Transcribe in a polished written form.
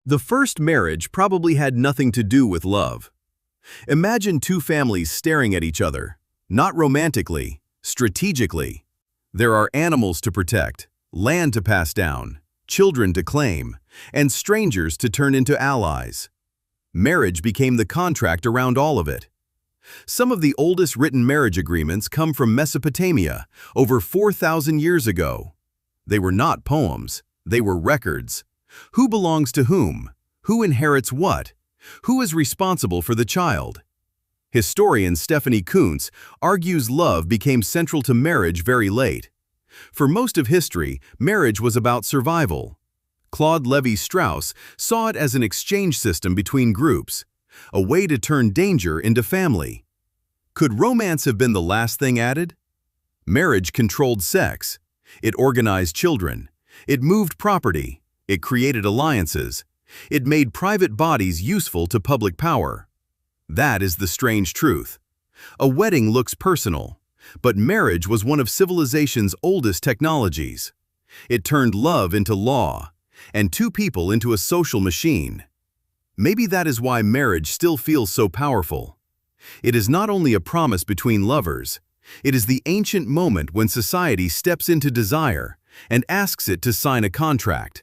The first marriage probably had nothing to do with love. Imagine two families staring at each other, not romantically, strategically. There are animals to protect, land to pass down, children to claim, and strangers to turn into allies. Marriage became the contract around all of it. Some of the oldest written marriage agreements come from Mesopotamia, over 4,000 years ago. They were not poems, they were records. Who belongs to whom? Who inherits what? Who is responsible for the child? Historian Stephanie Coontz argues love became central to marriage very late. For most of history, marriage was about survival. Claude Lévi-Strauss saw it as an exchange system between groups, a way to turn danger into family. Could romance have been the last thing added? Marriage controlled sex. It organized children. It moved property. It created alliances. It made private bodies useful to public power. That is the strange truth. A wedding looks personal, but marriage was one of civilization's oldest technologies. It turned love into law, and two people into a social machine. Maybe that is why marriage still feels so powerful. It is not only a promise between lovers, it is the ancient moment when society steps into desire and asks it to sign a contract.